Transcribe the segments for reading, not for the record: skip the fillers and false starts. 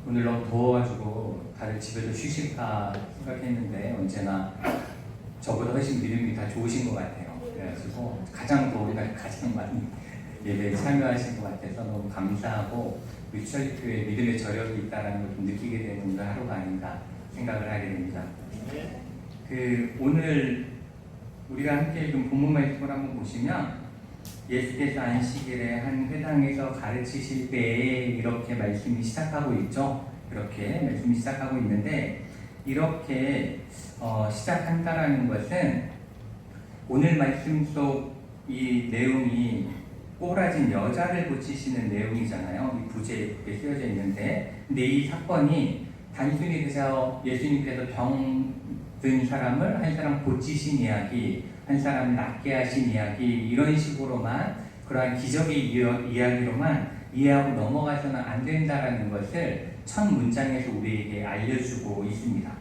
오늘 너무 더워가지고 다들 집에서 쉬실까 생각했는데 언제나 저보다 훨씬 믿음이 다 좋으신 것 같아요. 그래가지고 가장 더운 날 가장 많이 예배에 참여하신 것 같아서 너무 감사하고 우리 추천교회 믿음의 저력이 있다는 걸 좀 느끼게 되는 오늘 하루가 아닌가 생각을 하게 됩니다. 오늘 우리가 함께 좀 본문 말씀을 한번 보시면 예수께서 안식일에 한 회당에서 가르치실 때에 이렇게 말씀이 시작하고 있죠. 이렇게 말씀이 시작하고 있는데 이렇게 시작한다라는 것은 오늘 말씀 속 이 내용이 꼬부라진 여자를 고치시는 내용이잖아요. 이 부제에 쓰여져 있는데 근데 이 사건이 단순히 그저 예수님께서 병든 사람을 한 사람 고치신 이야기, 한 사람 낫게 하신 이야기 이런 식으로만 그러한 기적의 이야기로만 이해하고 넘어가서는 안 된다라는 것을 첫 문장에서 우리에게 알려주고 있습니다.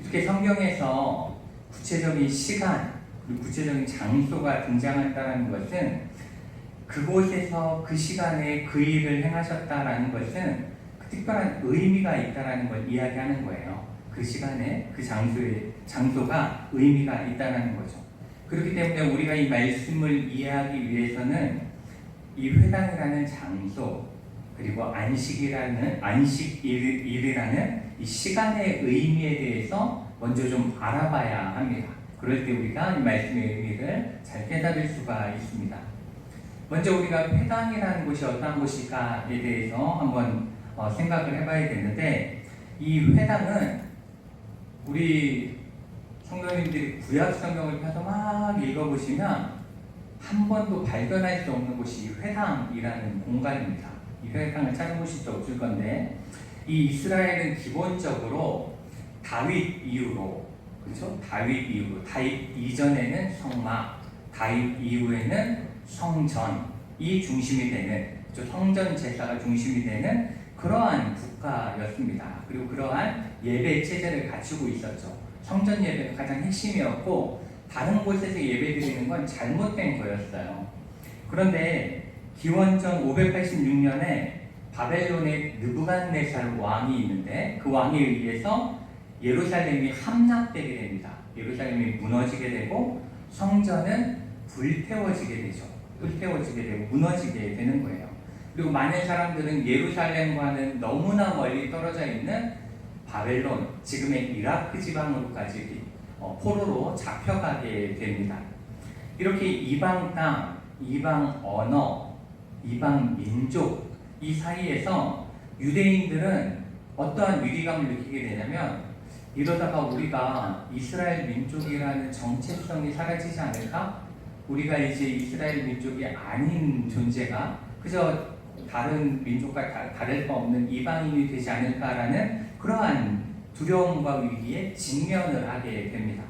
이렇게 성경에서 구체적인 시간 그리고 구체적인 장소가 등장한다는 것은 그곳에서 그 시간에 그 일을 행하셨다라는 것은 그 특별한 의미가 있다라는 걸 이야기하는 거예요. 그 시간에 그 장소가 의미가 있다라는 거죠. 그렇기 때문에 우리가 이 말씀을 이해하기 위해서는 이 회당이라는 장소 그리고 안식일이라는 이 시간의 의미에 대해서 먼저 좀 알아봐야 합니다. 그럴 때 우리가 이 말씀의 의미를 잘 깨달을 수가 있습니다. 먼저 우리가 회당이라는 곳이 어떠한 곳일까에 대해서 한번 생각을 해봐야 되는데 이 회당은 우리 성도님들이 구약 성경을 펴서 막 읽어보시면 한 번도 발견할 수 없는 곳이 회당이라는 공간입니다. 이 회당을 찾아보실 수 없을 건데 이 이스라엘은 기본적으로 다윗 이후로 그렇죠? 다윗 이전에는 성막, 다윗 이후에는 성전이 중심이 되는 성전 제사가 중심이 되는 그러한 국가였습니다. 그리고 그러한 예배 체제를 갖추고 있었죠. 성전 예배가 가장 핵심이었고 다른 곳에서 예배드리는 건 잘못된 거였어요. 그런데 기원전 586년에 바벨론의 느부갓네살 왕이 있는데 그 왕에 의해서 예루살렘이 함락되게 됩니다. 예루살렘이 무너지게 되고 성전은 불태워지게 되죠. 불태워지게 되고 무너지게 되는 거예요. 그리고 많은 사람들은 예루살렘과는 너무나 멀리 떨어져 있는 바벨론, 지금의 이라크 지방으로까지 포로로 잡혀가게 됩니다. 이렇게 이방 땅, 이방 언어, 이방 민족 이 사이에서 유대인들은 어떠한 위기감을 느끼게 되냐면 이러다가 우리가 이스라엘 민족이라는 정체성이 사라지지 않을까? 우리가 이제 이스라엘 민족이 아닌 존재가 그저 다른 민족과 다를 바 없는 이방인이 되지 않을까라는 그러한 두려움과 위기에 직면을 하게 됩니다.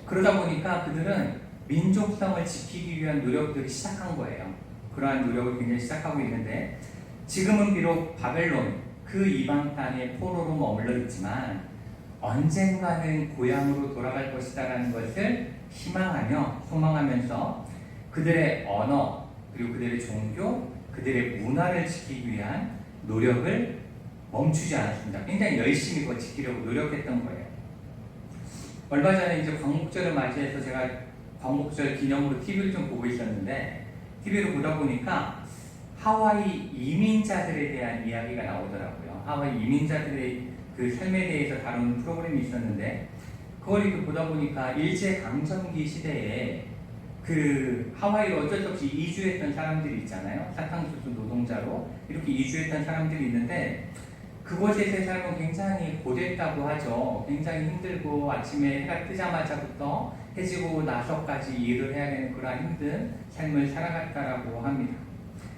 그러다 보니까 그들은 민족성을 지키기 위한 노력들이 시작한 거예요. 그러한 노력을 굉장히 시작하고 있는데 지금은 비록 바벨론 그 이방 땅의 포로로 머물러 있지만 언젠가는 고향으로 돌아갈 것이다라는 것을 희망하며 소망하면서 그들의 언어 그리고 그들의 종교 그들의 문화를 지키기 위한 노력을 멈추지 않았습니다. 굉장히 열심히 그걸 지키려고 노력했던 거예요. 얼마 전에 이제 광복절을 맞이해서 제가 광복절 기념으로 TV를 좀 보고 있었는데 TV를 보다 보니까 하와이 이민자들에 대한 이야기가 나오더라고요. 하와이 이민자들의 그 삶에 대해서 다루는 프로그램이 있었는데 그걸 이렇게 보다 보니까 일제강점기 시대에 그 하와이로 어쩔 수 없이 이주했던 사람들이 있잖아요. 사탕수수 노동자로 이렇게 이주했던 사람들이 있는데 그곳에서의 삶은 굉장히 고됐다고 하죠. 굉장히 힘들고 아침에 해가 뜨자마자부터 해지고 나서까지 일을 해야 되는 그런 힘든 삶을 살아갔다라고 합니다.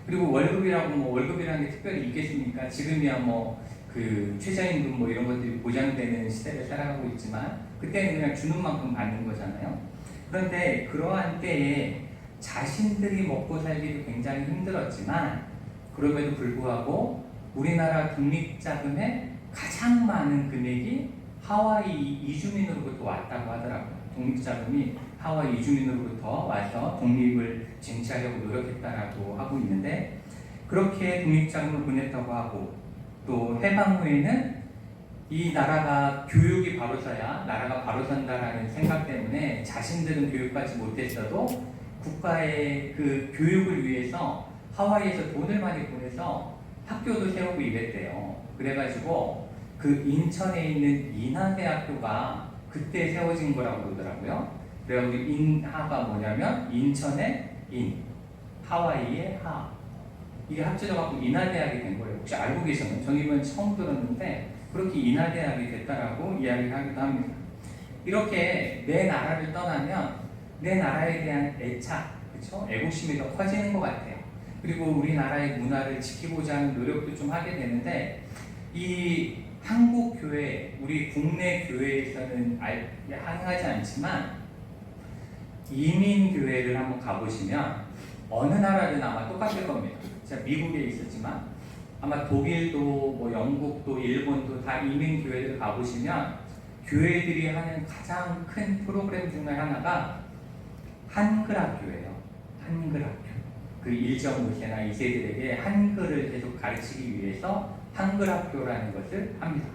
그리고 월급이라는 게 특별히 있겠습니까? 지금이야 그 최저임금 이런 것들이 보장되는 시대를 살아가고 있지만 그때는 그냥 주는 만큼 받는 거잖아요. 그런데 그러한 때에 자신들이 먹고 살기도 굉장히 힘들었지만 그럼에도 불구하고 우리나라 독립자금의 가장 많은 금액이 하와이 이주민으로부터 왔다고 하더라고요. 독립자금이 하와이 이주민으로부터 와서 독립을 쟁취하려고 노력했다라고 하고 있는데 그렇게 독립자금을 보냈다고 하고 또 해방 후에는 이 나라가 교육이 바로 서야 나라가 바로 선다라는 생각 때문에 자신들은 교육받지 못했어도 국가의 그 교육을 위해서 하와이에서 돈을 많이 보내서 학교도 세우고 이랬대요. 그래가지고 그 인천에 있는 인하대학교가 그때 세워진 거라고 그러더라고요. 그래가지고 인하가 뭐냐면 인천의 인, 하와이의 하. 이게 합쳐져갖고 인하대학이 된 거예요. 혹시 알고 계셨나요? 저는 이번 처음 들었는데 그렇게 인하대학이 됐다라고 이야기를 하기도 합니다. 이렇게 내 나라를 떠나면 내 나라에 대한 애착, 그렇죠? 애국심이 더 커지는 것 같아요. 그리고 우리나라의 문화를 지키고자 하는 노력도 좀 하게 되는데 이 한국 교회, 우리 국내 교회에서는 가능하지 않지만 이민 교회를 한번 가보시면 어느 나라든 아마 똑같을 겁니다. 제가 미국에 있었지만 아마 독일도 뭐 영국도 일본도 다 이민 교회를 가보시면 교회들이 하는 가장 큰 프로그램 중에 하나가 한글학교예요. 한글학교. 그 1.5세나 2세들에게 한글을 계속 가르치기 위해서 한글학교라는 것을 합니다.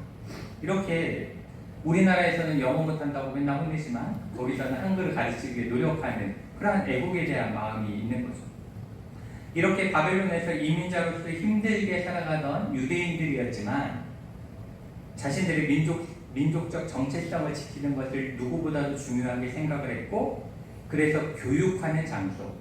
이렇게 우리나라에서는 영어 못한다고 맨날 혼내지만 거기서는 한글을 가르치기 위해 노력하는 그러한 애국에 대한 마음이 있는 거죠. 이렇게 바벨론에서 이민자로서 힘들게 살아가던 유대인들이었지만 자신들의 민족적 정체성을 지키는 것을 누구보다도 중요하게 생각을 했고 그래서 교육하는 장소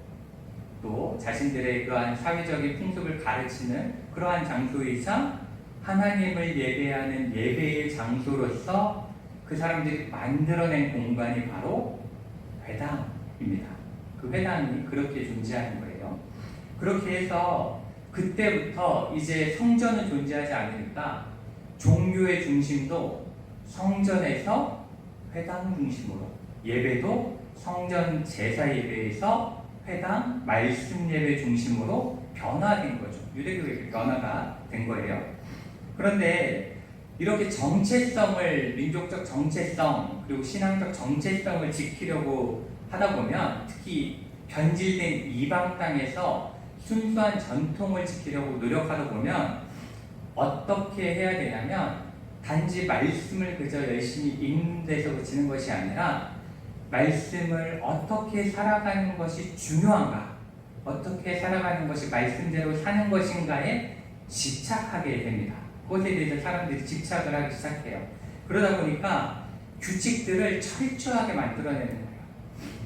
또 자신들의 그러한 사회적인 풍습을 가르치는 그러한 장소이자 하나님을 예배하는 예배의 장소로서 그 사람들이 만들어낸 공간이 바로 회당입니다. 그 회당이 그렇게 존재하는 거예요. 그렇게 해서 그때부터 이제 성전은 존재하지 않으니까 종교의 중심도 성전에서 회당 중심으로 예배도 성전 제사 예배에서 회당 말씀 예배 중심으로 변화된 거죠. 유대교의 변화가 된 거예요. 그런데 이렇게 정체성을 민족적 정체성 그리고 신앙적 정체성을 지키려고 하다 보면 특히 변질된 이방 땅에서 순수한 전통을 지키려고 노력하다 보면 어떻게 해야 되냐면 단지 말씀을 그저 열심히 읽는 데서 그치는 것이 아니라 말씀을 어떻게 살아가는 것이 중요한가 어떻게 살아가는 것이 말씀대로 사는 것인가에 집착하게 됩니다. 그것에 대해서 사람들이 집착을 하기 시작해요. 그러다 보니까 규칙들을 철저하게 만들어내는 거예요.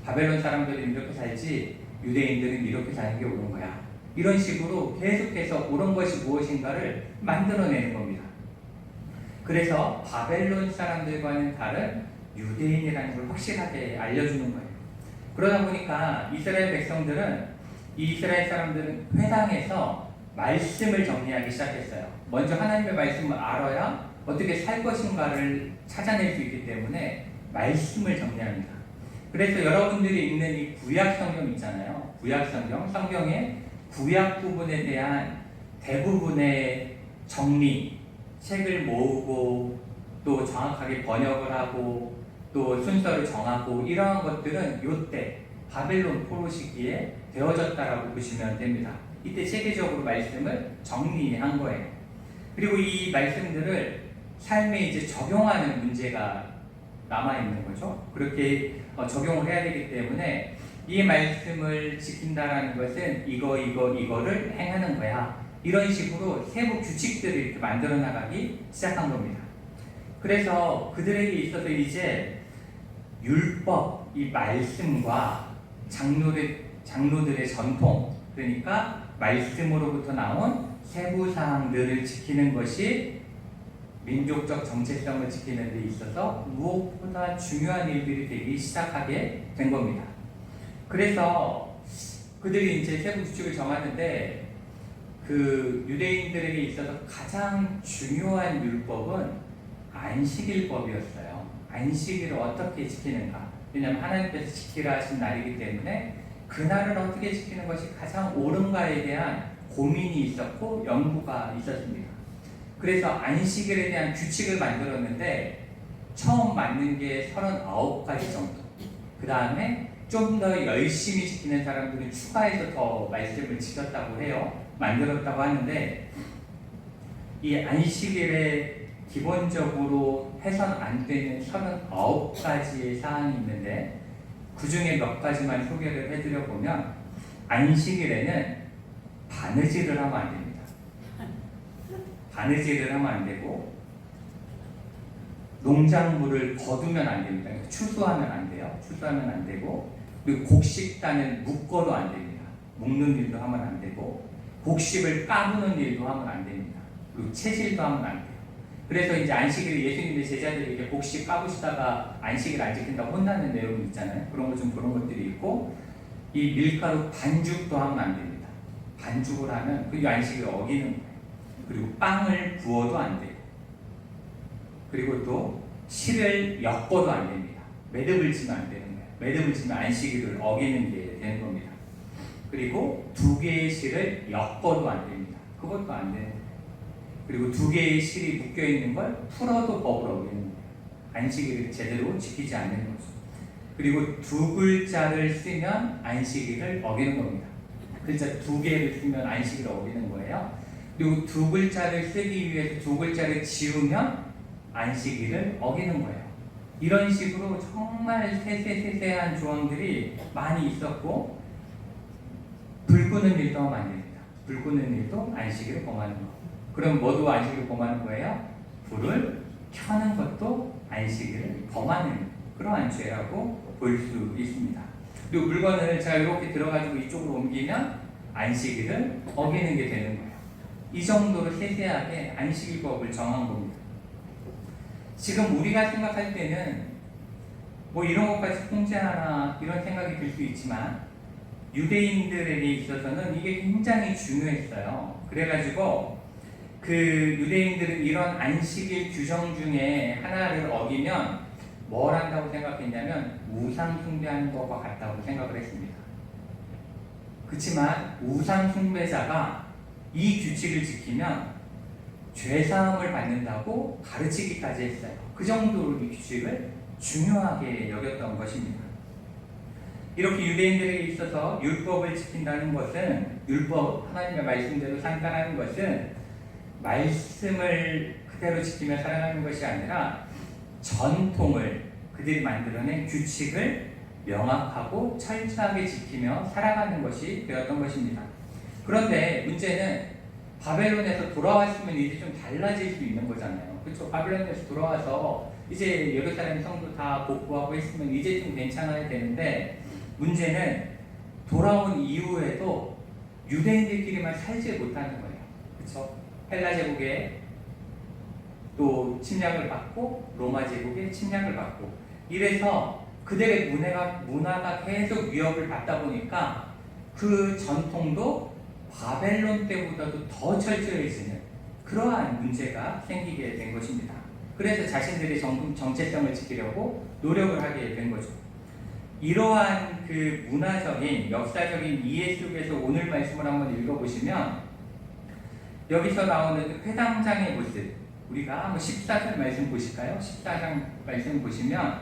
바벨론 사람들은 이렇게 살지 유대인들은 이렇게 사는 게 옳은 거야. 이런 식으로 계속해서 옳은 것이 무엇인가를 만들어내는 겁니다. 그래서 바벨론 사람들과는 다른 유대인이라는 걸 확실하게 알려주는 거예요. 그러다 보니까 이스라엘 백성들은 이 이스라엘 사람들은 회당에서 말씀을 정리하기 시작했어요. 먼저 하나님의 말씀을 알아야 어떻게 살 것인가를 찾아낼 수 있기 때문에 말씀을 정리합니다. 그래서 여러분들이 읽는 이 구약 성경 있잖아요. 구약 성경, 성경의 구약 부분에 대한 대부분의 정리, 책을 모으고 또 정확하게 번역을 하고 또 순서를 정하고 이러한 것들은 이때 바벨론 포로 시기에 되어졌다라고 보시면 됩니다. 이때 체계적으로 말씀을 정리한 거예요. 그리고 이 말씀들을 삶에 이제 적용하는 문제가 남아있는 거죠. 그렇게 적용을 해야 되기 때문에 이 말씀을 지킨다라는 것은 이거를 행하는 거야. 이런 식으로 세부 규칙들을 이렇게 만들어 나가기 시작한 겁니다. 그래서 그들에게 있어서 이제 율법, 이 말씀과 장로들의 전통, 그러니까 말씀으로부터 나온 세부 사항들을 지키는 것이 민족적 정체성을 지키는 데 있어서 무엇보다 중요한 일들이 되기 시작하게 된 겁니다. 그래서 그들이 이제 세부 규칙을 정하는데 그 유대인들에게 있어서 가장 중요한 율법은 안식일법이었어요. 안식일을 어떻게 지키는가. 왜냐하면 하나님께서 지키라 하신 날이기 때문에 그날을 어떻게 지키는 것이 가장 옳은가에 대한 고민이 있었고 연구가 있었습니다. 그래서 안식일에 대한 규칙을 만들었는데 처음 만든 게 39가지 정도. 그 다음에 좀 더 열심히 지키는 사람들은 추가해서 더 말씀을 지켰다고 해요. 만들었다고 하는데 이 안식일에 기본적으로 해선 안 되는 39가지의 사항이 있는데 그 중에 몇 가지만 소개를 해드려 보면 안식일에는 바느질을 하면 안 됩니다. 바느질을 하면 안 되고 농작물을 거두면 안 됩니다. 추수하면 안 돼요. 추수하면 안 되고 그리고 곡식단을 묶어도 안 됩니다. 묶는 일도 하면 안 되고 곡식을 까부는 일도 하면 안 됩니다. 그리고 채질도 하면 안 돼요. 그래서 이제 안식일에 예수님의 제자들이 이제 곡식 까부시다가 안식일 안 지킨다고 혼나는 내용이 있잖아요. 그런 거 좀 그런 것들이 있고 이 밀가루 반죽도 하면 안 됩니다. 반죽을 하면 그 안식일을 어기는 거예요. 그리고 빵을 구워도 안 돼요. 그리고 또 실을 엮어도 안 됩니다. 매듭을 지면 안 되는 거예요. 매듭을 지면 안식일을 어기는 게 되는 겁니다. 그리고 2개의 실을 엮어도 안 됩니다. 그것도 안 되는 거예요. 그리고 2개의 실이 묶여 있는 걸 풀어도 법을 어기는 거예요. 안식일을 제대로 지키지 않는 거죠. 그리고 2글자를 쓰면 안식일을 어기는 겁니다. 글자 2개를 쓰면 안식일을 어기는 거예요. 그리고 2글자를 쓰기 위해서 2글자를 지우면 안식일을 어기는 거예요. 이런 식으로 정말 세세한 조항들이 많이 있었고 불 끄는 일도 하면 안 됩니다. 불 끄는 일도 안식일을 범하는 거. 그럼 뭐도 안식일을 범하는 거예요? 불을 켜는 것도 안식일을 범하는 그러한 죄라고 볼 수 있습니다. 그리고 물건을 제가 이렇게 들어가지고 이쪽으로 옮기면 안식일을 어기는 게 되는 거예요. 이 정도로 세세하게 안식일법을 정한 겁니다. 지금 우리가 생각할 때는 뭐 이런 것까지 통제하나 이런 생각이 들 수 있지만 유대인들에게 있어서는 이게 굉장히 중요했어요. 그래가지고 그 유대인들은 이런 안식일 규정 중에 하나를 어기면 뭘 한다고 생각했냐면 우상 숭배하는 것과 같다고 생각을 했습니다. 그렇지만 우상 숭배자가 이 규칙을 지키면 죄사함을 받는다고 가르치기까지 했어요. 그 정도로 이 규칙을 중요하게 여겼던 것입니다. 이렇게 유대인들에게 있어서 율법을 지킨다는 것은 율법, 하나님의 말씀대로 산다는 것은 말씀을 그대로 지키며 살아가는 것이 아니라 전통을 그들이 만들어낸 규칙을 명확하고 철저하게 지키며 살아가는 것이 되었던 것입니다. 그런데 문제는 바벨론에서 돌아왔으면 이제 좀 달라질 수 있는 거잖아요. 그렇죠? 바벨론에서 돌아와서 이제 예루살렘 성도 다 복구하고 했으면 이제 좀 괜찮아야 되는데 문제는 돌아온 이후에도 유대인들끼리만 살지 못하는 거예요. 그렇죠? 헬라 제국에 또 침략을 받고 로마 제국에 침략을 받고 이래서 그들의 문화가 계속 위협을 받다 보니까 그 전통도 바벨론 때보다도 더 철저해지는 그러한 문제가 생기게 된 것입니다. 그래서 자신들의 정체성을 지키려고 노력을 하게 된 거죠. 이러한 그 문화적인 역사적인 이해 속에서 오늘 말씀을 한번 읽어보시면 여기서 나오는 회당장의 모습 우리가 한번 14절 말씀 보실까요? 14장 말씀 보시면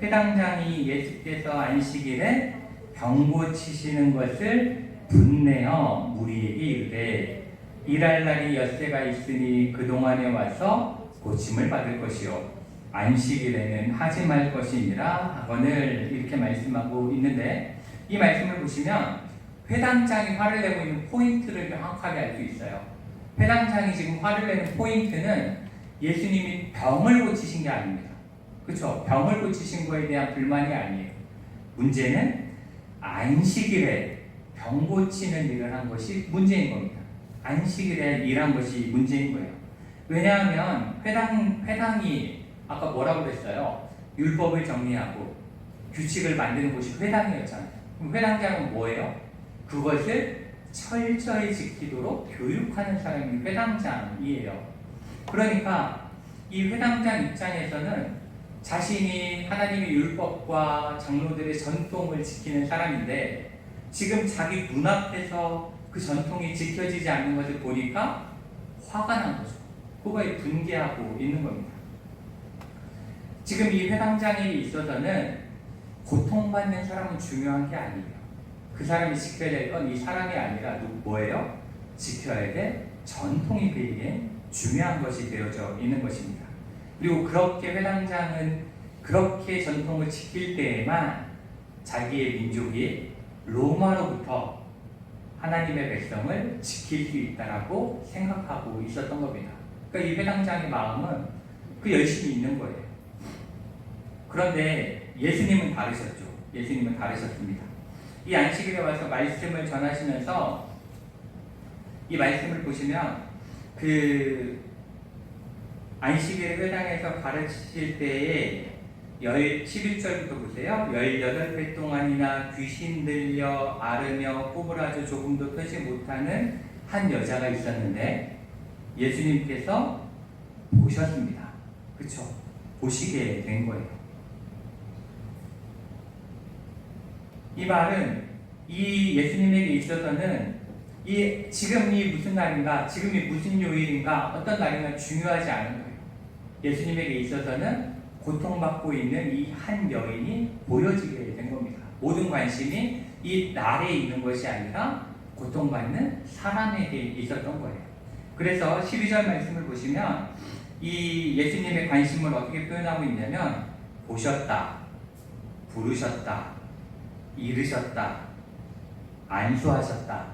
회당장이 예수께서 안식일에 병 고치시는 것을 분내어 무리에게 이르되 일할 날이 엿새가 있으니 그동안에 와서 고침을 받을 것이요 안식일에는 하지 말 것이니라 하거늘 이렇게 말씀하고 있는데 이 말씀을 보시면 회당장이 화를 내고 있는 포인트를 명확하게 알 수 있어요. 회당장이 지금 화를 내는 포인트는 예수님이 병을 고치신 게 아닙니다. 그렇죠? 병을 고치신 거에 대한 불만이 아니에요. 문제는 안식일에 병 고치는 일을 한 것이 문제인 겁니다. 안식일에 일한 것이 문제인 거예요. 왜냐하면 회당이 아까 뭐라고 그랬어요? 율법을 정리하고 규칙을 만드는 곳이 회당이었잖아요. 그럼 회당장은 뭐예요? 그것을 철저히 지키도록 교육하는 사람이 회당장이에요. 그러니까 이 회당장 입장에서는 자신이 하나님의 율법과 장로들의 전통을 지키는 사람인데 지금 자기 눈앞에서 그 전통이 지켜지지 않는 것을 보니까 화가 난 거죠. 그거에 분개하고 있는 겁니다. 지금 이 회당장에 있어서는 고통받는 사람은 중요한 게 아니에요. 그 사람이 지켜야 될 건 이 사람이 아니라 뭐예요? 지켜야 될 전통이 그에게 중요한 것이 되어져 있는 것입니다. 그리고 그렇게 회당장은 그렇게 전통을 지킬 때에만 자기의 민족이 로마로부터 하나님의 백성을 지킬 수 있다라고 생각하고 있었던 겁니다. 그러니까 이 회당장의 마음은 그 열심히 있는 거예요. 그런데 예수님은 다르셨죠. 예수님은 다르셨습니다. 이 안식일에 와서 말씀을 전하시면서 이 말씀을 보시면 그 안식일 회당에서 가르치실 때에 11절부터 보세요. 18회 동안이나 귀신 들려 앓으며 꼬부라져 조금도 펴지 못하는 한 여자가 있었는데 예수님께서 보셨습니다. 그쵸? 보시게 된 거예요. 이 말은 이 예수님에게 있어서는 지금이 무슨 날인가, 지금이 무슨 요일인가, 어떤 날인가 중요하지 않은 거예요. 예수님에게 있어서는 고통받고 있는 이 한 여인이 보여지게 된 겁니다. 모든 관심이 이 날에 있는 것이 아니라 고통받는 사람에게 있었던 거예요. 그래서 12절 말씀을 보시면 이 예수님의 관심을 어떻게 표현하고 있냐면 보셨다, 부르셨다, 이르셨다, 안수하셨다,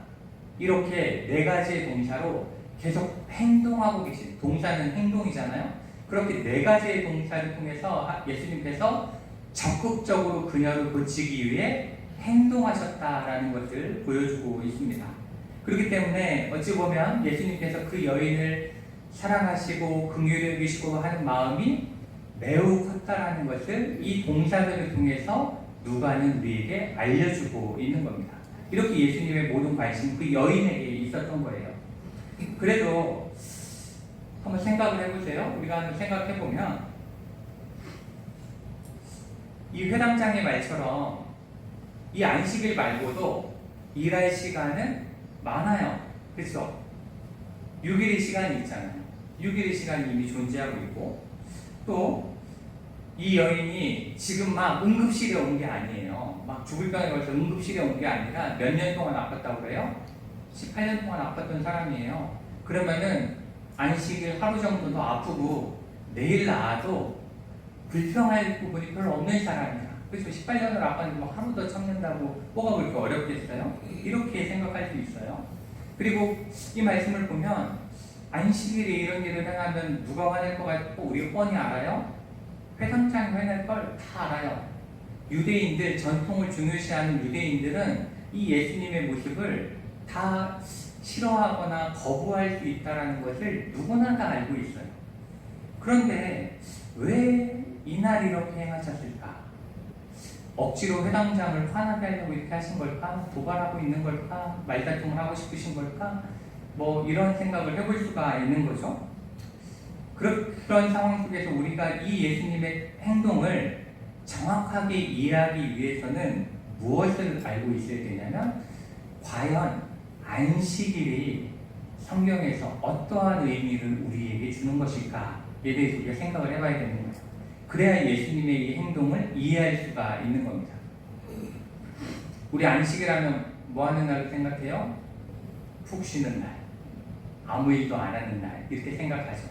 이렇게 네 가지의 동사로 계속 행동하고 계신, 동사는 행동이잖아요. 그렇게 네 가지의 동사를 통해서 예수님께서 적극적으로 그녀를 고치기 위해 행동하셨다라는 것을 보여주고 있습니다. 그렇기 때문에 어찌 보면 예수님께서 그 여인을 사랑하시고 긍휼히 여기시고 하는 마음이 매우 컸다라는 것을 이 동사들을 통해서 누가는 우리에게 알려주고 있는 겁니다. 이렇게 예수님의 모든 관심은 그 여인에게 있었던 거예요. 그래도 한번 생각을 해보세요. 우리가 한번 생각해보면 이 회당장의 말처럼 이 안식일 말고도 일할 시간은 많아요. 그렇죠? 6일의 시간이 있잖아요. 6일의 시간이 이미 존재하고 있고, 또 이 여인이 지금 막 응급실에 온 게 아니에요. 막 죽을 병에 걸려서 응급실에 온 게 아니라 몇 년 동안 아팠다고 그래요? 18년 동안 아팠던 사람이에요. 그러면은 안식일 하루 정도 더 아프고 내일 나아도 불평할 부분이 별로 없는 사람이야. 그렇죠? 18년을 아팠는데 뭐 하루 더 참는다고 뭐가 그렇게 어렵겠어요? 이렇게 생각할 수 있어요. 그리고 이 말씀을 보면 안식일에 이런 일을 행하면 누가 화낼 것 같고 우리 뻔히 알아요? 회당장이 화낼 걸 다 알아요. 유대인들, 전통을 중요시하는 유대인들은 이 예수님의 모습을 다 싫어하거나 거부할 수 있다는 것을 누구나 다 알고 있어요. 그런데 왜 이날 이렇게 행하셨을까? 억지로 회당장을 화나게 하려고 이렇게 하신 걸까? 도발하고 있는 걸까? 말다툼을 하고 싶으신 걸까? 뭐 이런 생각을 해볼 수가 있는 거죠. 그런 상황 속에서 우리가 이 예수님의 행동을 정확하게 이해하기 위해서는 무엇을 알고 있어야 되냐면 과연 안식일이 성경에서 어떠한 의미를 우리에게 주는 것일까에 대해서 우리가 생각을 해봐야 되는 거예요. 그래야 예수님의 이 행동을 이해할 수가 있는 겁니다. 우리 안식일하면 뭐 하는 날을 생각해요? 푹 쉬는 날, 아무 일도 안 하는 날, 이렇게 생각하죠.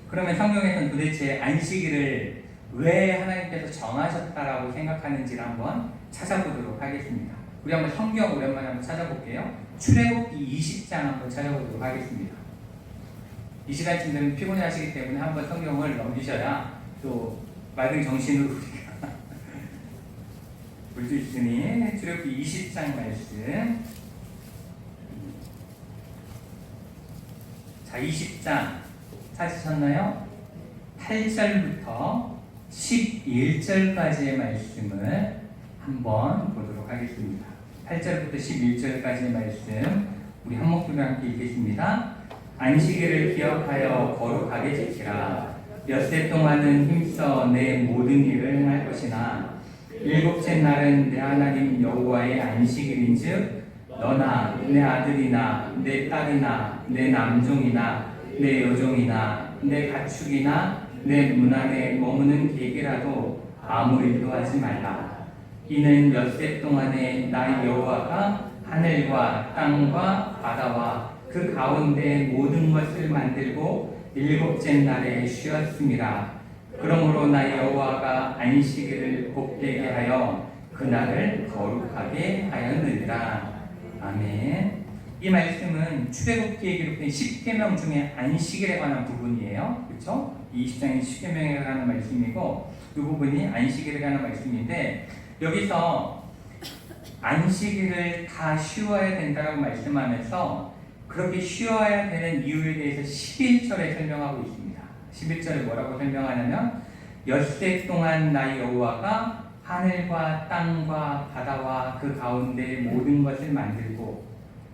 그러면 성경에서는 도대체 안식일을 왜 하나님께서 정하셨다라고 생각하는지를 한번 찾아보도록 하겠습니다. 우리 한번 성경 오랜만에 한번 찾아볼게요. 출애굽기 20장 한번 찾아보도록 하겠습니다. 이 시간쯤 되면 피곤해 하시기 때문에 한번 성경을 넘기셔야 또 맑은 정신으로 우리가 볼 수 있으니 출애굽기 20장 말씀. 자, 20장 찾으셨나요? 8절부터 11절까지의 말씀을 한번 보도록 하겠습니다. 8절부터 11절까지의 말씀 우리 한 목소리로 함께 읽겠습니다. 안식일을 기억하여 거룩하게 지키라. 엿새 동안은 힘써 내 모든 일을 행할 것이나 일곱째 날은 내 하나님 여호와의 안식일인즉 너나 내 아들이나 내 딸이나 내 남종이나 내 여종이나 내 가축이나 내 문 안에 머무는 객이라도 아무 일도 하지 말라. 이는 엿새 동안에 나 여호와가 하늘과 땅과 바다와 그 가운데 모든 것을 만들고 일곱째 날에 쉬었습니다. 그러므로 나 여호와가 안식일을 복되게 하여 그날을 거룩하게 하였느니라. 아멘. 이 말씀은 출애굽기에 기록된 10계명 중에 안식일에 관한 부분이에요. 그렇죠? 20장의 10계명에 관한 말씀이고 이 부분이 안식일에 관한 말씀인데 여기서 안식일을 다 쉬어야 된다고 말씀하면서 그렇게 쉬어야 되는 이유에 대해서 11절에 설명하고 있습니다. 11절에 뭐라고 설명하냐면 엿새 동안 나 여호와가 하늘과 땅과 바다와 그 가운데 모든 것을 만들고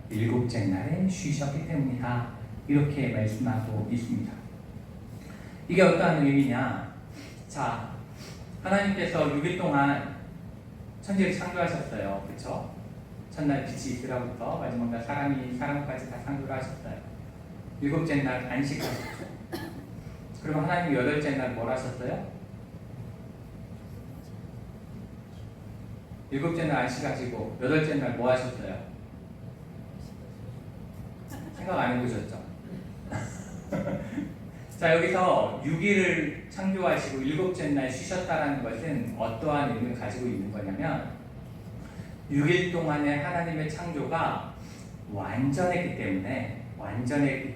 일곱째 날에 쉬셨기 때문이다. 이렇게 말씀하고 있습니다. 이게 어떠한 의미냐? 자, 하나님께서 6일 동안 천지를 창조하셨어요. 그렇죠? 첫날 빛이 있으라부터 마지막 날 사람까지 다 창조를 하셨어요. 일곱째 날 안식하셨죠. 그리고 하나님 여덟째 날 뭘 하셨어요? 일곱째 날 안식하시고 여덟째 날 뭐 하셨어요? 생각 안 해보셨죠? 자, 여기서 6일을 창조하시고 일곱째 날 쉬셨다는 것은 어떠한 의미를 가지고 있는 거냐면 6일 동안의 하나님의 창조가 완전했기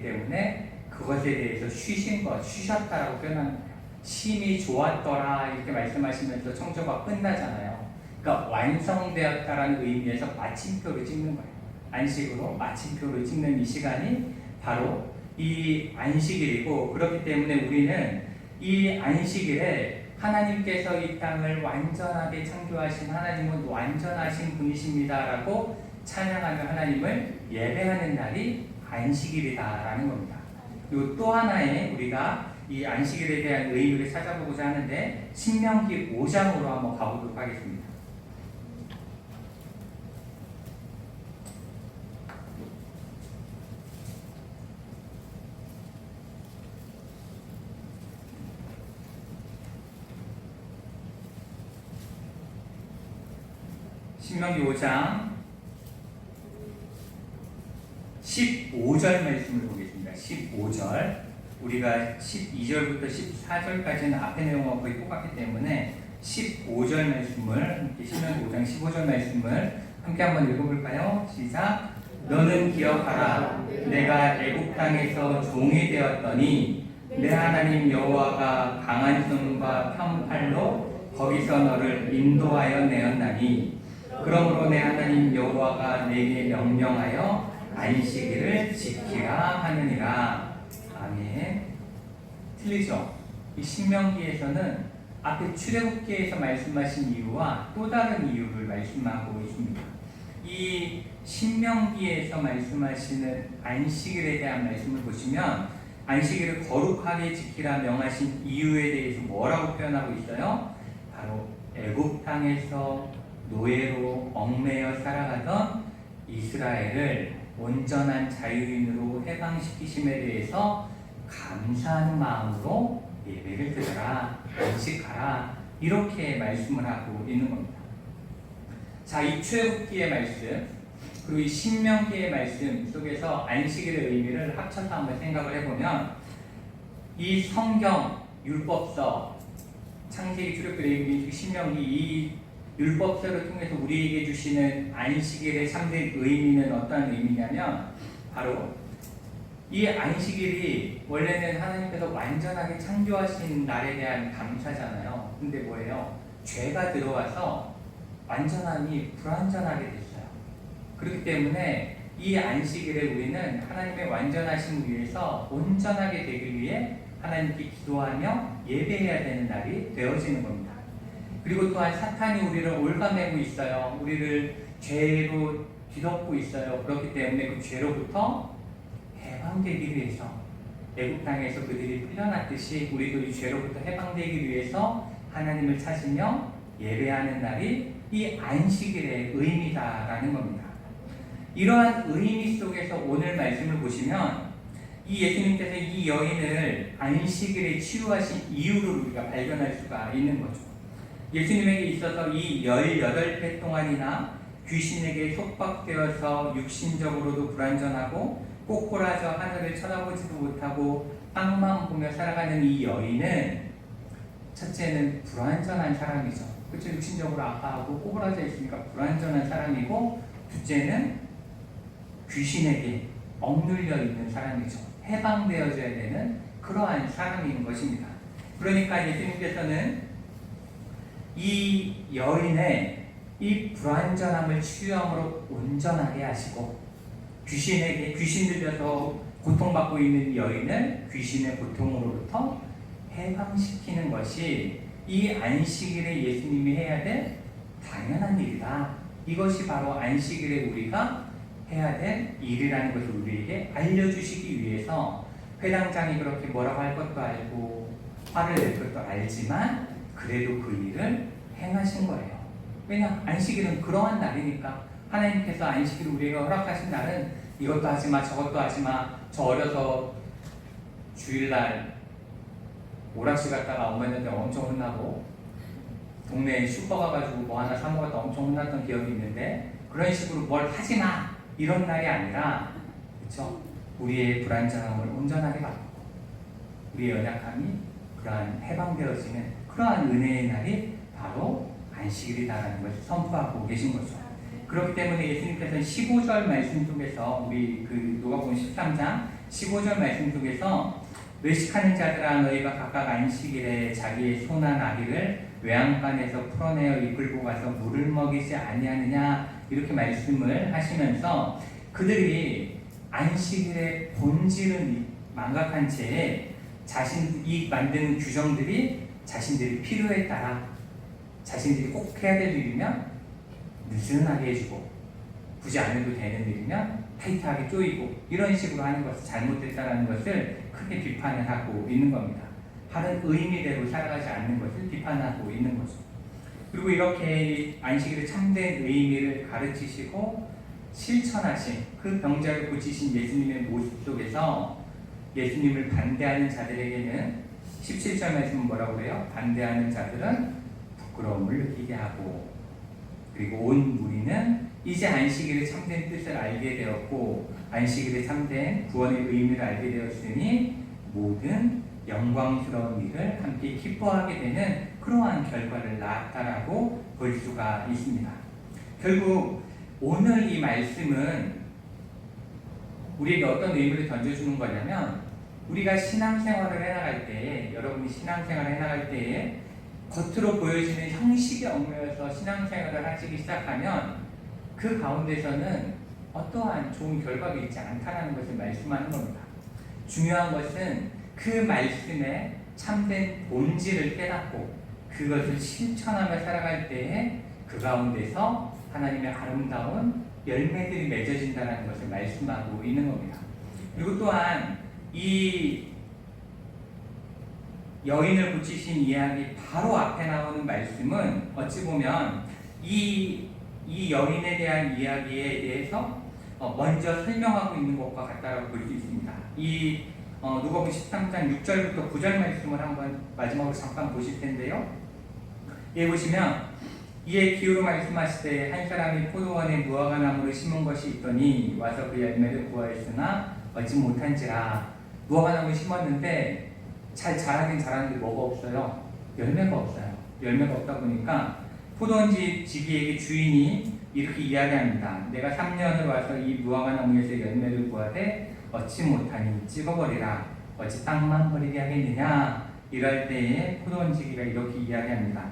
때문에 그것에 대해서 쉬셨다라고 표현하는 거예요. 심히 좋았더라 이렇게 말씀하시면서 창조가 끝나잖아요. 그러니까 완성되었다라는 의미에서 마침표를 찍는 거예요. 안식으로 마침표를 찍는 이 시간이 바로 이 안식일이고 그렇기 때문에 우리는 이 안식일에 하나님께서 이 땅을 완전하게 창조하신 하나님은 완전하신 분이십니다라고 찬양하며 하나님을 예배하는 날이 안식일이다라는 겁니다. 그리고 또 하나의 우리가 이 안식일에 대한 의미를 찾아보고자 하는데 신명기 5장으로 한번 가보도록 하겠습니다. 신명기 5장 15절 말씀을 보겠습니다. 15절 우리가 12절부터 14절까지는 앞의 내용과 거의 똑같기 때문에 15절 말씀을 신명기 5장 15절 말씀을 함께 한번 읽어볼까요? 시작. 너는 기억하라. 내가 애굽 땅에서 종이 되었더니 내 하나님 여호와가 강한 손과 편팔로 거기서 너를 인도하여 내었나니 그러므로 내 하나님 여호와가 내게 명령하여 안식일을 지키라 하느니라. 아멘. 틀리죠? 이 신명기에서는 앞에 출애굽기에서 말씀하신 이유와 또 다른 이유를 말씀하고 있습니다. 이 신명기에서 말씀하시는 안식일에 대한 말씀을 보시면 안식일을 거룩하게 지키라 명하신 이유에 대해서 뭐라고 표현하고 있어요? 바로 애굽 땅에서 노예로 얽매여 살아가던 이스라엘을 온전한 자유인으로 해방시키심에 대해서 감사하는 마음으로 예배를 드려라, 안식하라 이렇게 말씀을 하고 있는 겁니다. 자, 이 출애굽기의 말씀 그리고 이 신명기의 말씀 속에서 안식일의 의미를 합쳐서 한번 생각을 해보면 이 성경, 율법서, 창세기, 출애굽기, 신명기 이 율법서를 통해서 우리에게 주시는 안식일의 참된 의미는 어떤 의미냐면 바로 이 안식일이 원래는 하나님께서 완전하게 창조하신 날에 대한 감사잖아요. 근데 뭐예요? 죄가 들어와서 완전함이 불완전하게 됐어요. 그렇기 때문에 이 안식일에 우리는 하나님의 완전하심을 위해서 온전하게 되기 위해 하나님께 기도하며 예배해야 되는 날이 되어지는 겁니다. 그리고 또한 사탄이 우리를 올가매고 있어요. 우리를 죄로 뒤덮고 있어요. 그렇기 때문에 그 죄로부터 해방되기 위해서 애굽 땅에서 그들이 풀려났듯이 우리도 이 죄로부터 해방되기 위해서 하나님을 찾으며 예배하는 날이 이 안식일의 의미다라는 겁니다. 이러한 의미 속에서 오늘 말씀을 보시면 이 예수님께서 이 여인을 안식일에 치유하신 이유를 우리가 발견할 수가 있는 거죠. 예수님에게 있어서 이 18회 동안이나 귀신에게 속박되어서 육신적으로도 불완전하고 꼬꾸라져 하늘을 쳐다보지도 못하고 땅만 보며 살아가는 이 여인은 첫째는 불완전한 사람이죠. 그렇죠? 육신적으로 아파하고 꼬꾸라져 있으니까 불완전한 사람이고, 둘째는 귀신에게 억눌려 있는 사람이죠. 해방되어져야 되는 그러한 사람인 것입니다. 그러니까 예수님께서는 이 여인의 이 불완전함을 치유함으로 온전하게 하시고, 귀신 들려서 고통받고 있는 이 여인을 귀신의 고통으로부터 해방시키는 것이 이 안식일에 예수님이 해야 될 당연한 일이다. 이것이 바로 안식일에 우리가 해야 될 일이라는 것을 우리에게 알려주시기 위해서, 회당장이 그렇게 뭐라고 할 것도 알고 화를 낼 것도 알지만 그래도 그 일을 행하신 거예요. 왜냐? 안식일은 그러한 날이니까. 하나님께서 안식일을 우리에게 허락하신 날은 이것도 하지마 저것도 하지마. 저 어려서 주일날 오락실 갔다가 엄마한테 엄청 혼나고, 동네에 슈퍼 가가지고 뭐 하나 사 먹었다 엄청 혼났던 기억이 있는데, 그런 식으로 뭘 하지마 이런 날이 아니라, 그렇죠? 우리의 불완전함을 온전하게 바꾸고 우리의 연약함이 그러한 해방되어지는 그러한 은혜의 날이 바로 안식일이다라는 것을 선포하고 계신 거죠. 그렇기 때문에 예수님께서는 15절 말씀 속에서, 우리 그 누가복음 13장 15절 말씀 속에서, 외식하는 자들아 너희가 각각 안식일에 자기의 소나 나귀를 외양간에서 풀어내어 이끌고 가서 물을 먹이지 아니하느냐, 이렇게 말씀을 하시면서, 그들이 안식일의 본질은 망각한 채 자신이 만든 규정들이 자신들이 필요에 따라 자신들이 꼭 해야 될 일이면 느슨하게 해주고, 굳이 안 해도 되는 일이면 타이트하게 쪼이고, 이런 식으로 하는 것이 잘못됐다는 것을 크게 비판을 하고 있는 겁니다. 다른 의미대로 살아가지 않는 것을 비판하고 있는 거죠. 그리고 이렇게 안식일의 참된 의미를 가르치시고 실천하신 그 병자를 고치신 예수님의 모습 속에서, 예수님을 반대하는 자들에게는 17절 말씀은 뭐라고 그래요? 반대하는 자들은 부끄러움을 느끼게 하고, 그리고 온 무리는 이제 안식일의 참된 뜻을 알게 되었고, 안식일의 참된 구원의 의미를 알게 되었으니 모든 영광스러운 일을 함께 기뻐하게 되는 그러한 결과를 낳았다라고 볼 수가 있습니다. 결국 오늘 이 말씀은 우리에게 어떤 의미를 던져주는 거냐면, 우리가 신앙생활을 해나갈 때에, 여러분이 신앙생활을 해나갈 때에 겉으로 보여지는 형식에 얽매여서 신앙생활을 하시기 시작하면 그 가운데서는 어떠한 좋은 결과가 있지 않다는 것을 말씀하는 겁니다. 중요한 것은 그 말씀의 참된 본질을 깨닫고 그것을 실천하며 살아갈 때에 그 가운데서 하나님의 아름다운 열매들이 맺어진다는 것을 말씀하고 있는 겁니다. 그리고 또한 이 여인을 고치신 이야기 바로 앞에 나오는 말씀은 어찌 보면 이 여인에 대한 이야기에 대해서 먼저 설명하고 있는 것과 같다고 볼 수 있습니다. 이 누가복음 13장 6절부터 9절 말씀을 한번 마지막으로 잠깐 보실 텐데요. 여기 보시면, 이에 기후로 말씀하시되 한 사람이 포도원에 무화과 나무를 심은 것이 있더니 와서 그 열매를 구하였으나 얻지 못한지라. 무화과 나무를 심었는데 잘 자라긴 자라는데 뭐가 없어요? 열매가 없어요. 열매가 없다 보니까 포도원 지기에게 주인이 이렇게 이야기합니다. 내가 3년을 와서 이 무화과 나무에서 열매를 구하되 얻지 못하니 찍어버리라. 어찌 땅만 버리게 하겠느냐. 이럴 때에 포도원 지기가 이렇게 이야기합니다.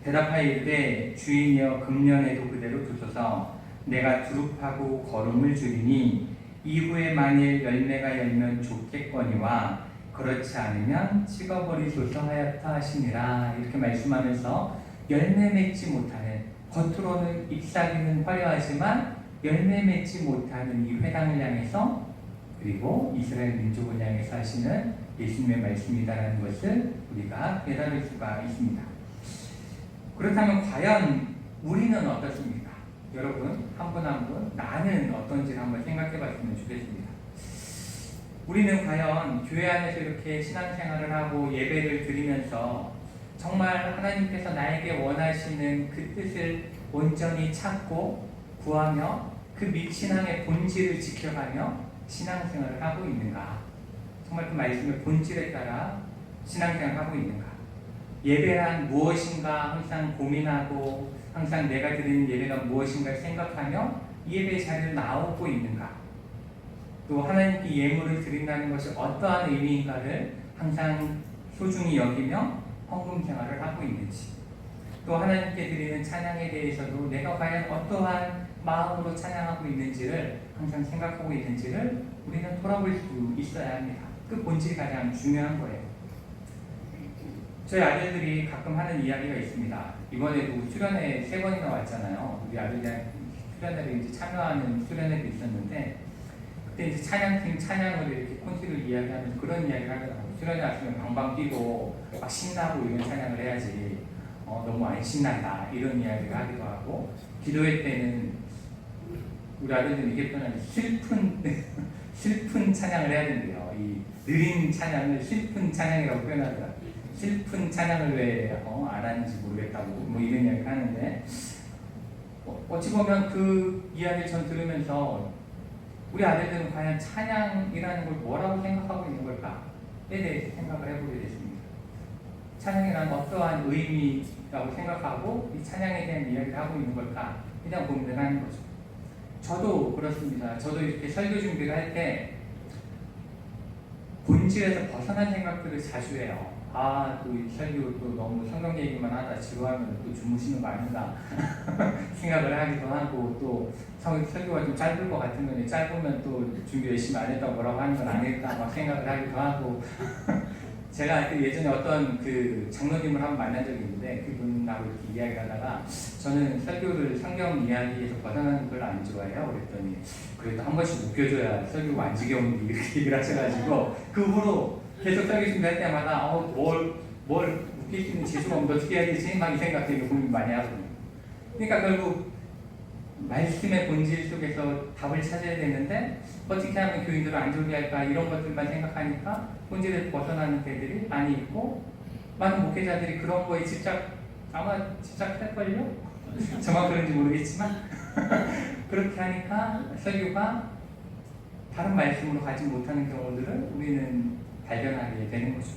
대답하여 이르되 주인이여 금년에도 그대로 두소서. 내가 두릅하고 거름을 줄이니 이후에 만일 열매가 열면 좋겠거니와 그렇지 않으면 찍어버리소서 하였다 하시니라. 이렇게 말씀하면서 열매 맺지 못하는, 겉으로는 잎사귀는 화려하지만 열매 맺지 못하는 이 회당을 향해서, 그리고 이스라엘 민족을 향해서 하시는 예수님의 말씀이다라는 것을 우리가 깨달을 수가 있습니다. 그렇다면 과연 우리는 어떻습니까? 여러분 한 분 한 분 나는 어떤지 한번 생각해 봤으면 좋겠습니다. 우리는 과연 교회 안에서 이렇게 신앙생활을 하고 예배를 드리면서 정말 하나님께서 나에게 원하시는 그 뜻을 온전히 찾고 구하며 그 신앙의 본질을 지켜가며 신앙생활을 하고 있는가? 정말 그 말씀의 본질에 따라 신앙생활을 하고 있는가? 예배란 무엇인가 항상 고민하고 항상 내가 드리는 예배가 무엇인가 생각하며 예배 자리에 나오고 있는가? 또 하나님께 예물을 드린다는 것이 어떠한 의미인가를 항상 소중히 여기며 헌금 생활을 하고 있는지, 또 하나님께 드리는 찬양에 대해서도 내가 과연 어떠한 마음으로 찬양하고 있는지를 항상 생각하고 있는지를 우리는 돌아볼 수 있어야 합니다. 그 본질이 가장 중요한 거예요. 저희 아들들이 가끔 하는 이야기가 있습니다. 이번에도 수련회 3번이나 왔잖아요. 우리 아들이 수련회를 이제 참여하는 수련회도 있었는데, 그때 이제 찬양팀 찬양을 이렇게 콘티를 이야기하면서 그런 이야기를 하더라고요. 수련회 왔으면 방방 뛰고 막 신나고 이런 찬양을 해야지 너무 안 신난다 이런 이야기를 하기도 하고, 기도회 때는 우리 아들들은 이게 편하게 슬픈 찬양을 해야 된대요. 이 느린 찬양을 슬픈 찬양이라고 표현하더라고요. 슬픈 찬양을 왜 안 하는지 모르겠다고 뭐 이런 이야기를 하는데, 어찌 보면 그 이야기를 전 들으면서 우리 아들들은 과연 찬양이라는 걸 뭐라고 생각하고 있는 걸까에 대해서 생각을 해보게 됐습니다. 찬양이란 어떠한 의미라고 생각하고 이 찬양에 대한 이야기를 하고 있는 걸까에 대한 고민을 하는 거죠. 저도 그렇습니다. 저도 이렇게 설교 준비를 할 때 본질에서 벗어난 생각들을 자주 해요. 또 설교 또 너무 성경 얘기만 하다 지루하면 또 주무시는 거 아닌가 생각을 하기도 하고, 또 설교가 좀 짧을 것 같으면 짧으면 또 준비 열심히 안 했다고 뭐라고 하는 건 아닐까 막 생각을 하기도 하고 제가 예전에 어떤 그 장로님을 한번 만난 적이 있는데, 그분하고 이렇게 이야기를 하다가 저는 설교를 성경 이야기에서 벗어나는 걸 안 좋아해요. 그랬더니 그래도 한 번씩 웃겨줘야 설교가 안 지겨운데 이렇게 얘기를 하셔가지고 그 후로 계속 설교 준비할 때마다 뭘 웃길 수 있는 재주가 없는데 어떻게 해야 되지? 막 이 생각 때문에 고민 많이 하거든요. 그러니까 결국 말씀의 본질 속에서 답을 찾아야 되는데 어떻게 하면 교인들을 안 졸게 할까 이런 것들만 생각하니까 본질에서 벗어나는 데들이 많이 있고, 많은 목회자들이 그런 거에 아마 집착할걸요? 저만 그런지 모르겠지만 그렇게 하니까 설교가 다른 말씀으로 가지 못하는 경우들을 우리는 발견하게 되는 거죠.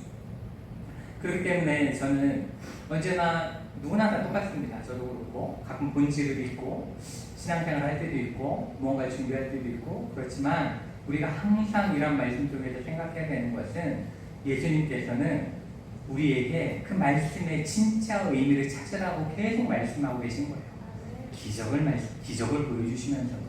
그렇기 때문에 저는 언제나 누구나 다 똑같습니다. 저도 그렇고 가끔 본질을 잊고 신앙생활 할 때도 있고 무언가를 준비할 때도 있고, 그렇지만 우리가 항상 이런 말씀 속에서 생각해야 되는 것은 예수님께서는 우리에게 그 말씀의 진짜 의미를 찾으라고 계속 말씀하고 계신 거예요. 기적을 보여주시면서도,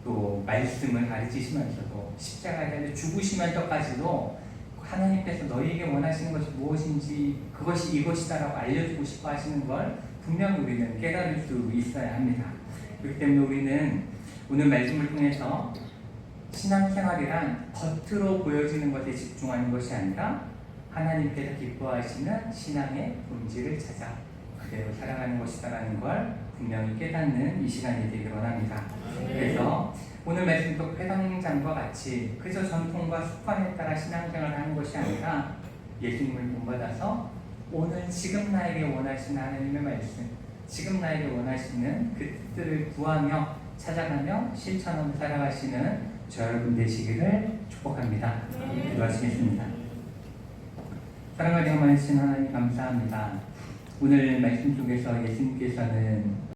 또 말씀을 가르치시면서도, 십자가에 달려 죽으시면서까지도 하나님께서 너희에게 원하시는 것이 무엇인지 그것이 이것이다라고 알려주고 싶어 하시는 걸 분명히 우리는 깨달을 수 있어야 합니다. 그렇기 때문에 우리는 오늘 말씀을 통해서 신앙생활이란 겉으로 보여지는 것에 집중하는 것이 아니라 하나님께서 기뻐하시는 신앙의 본질을 찾아 그대로 살아가는 것이다라는 걸 분명히 깨닫는 이 시간이 되길 원합니다. 그래서 오늘 말씀도 회당장과 같이 그저 전통과 습관에 따라 신앙생활을 하는 것이 아니라 예수님을 본받아서 오늘 지금 나에게 원하시는 하나님의 말씀, 지금 나에게 원하시는 그 뜻들을 구하며 찾아가며 실천하며 살아가시는 저 여러분 되시기를 축복합니다. 기도하시겠습니다. 사랑하는 영원하신 하나님 감사합니다. 오늘 말씀 속에서 예수님께서는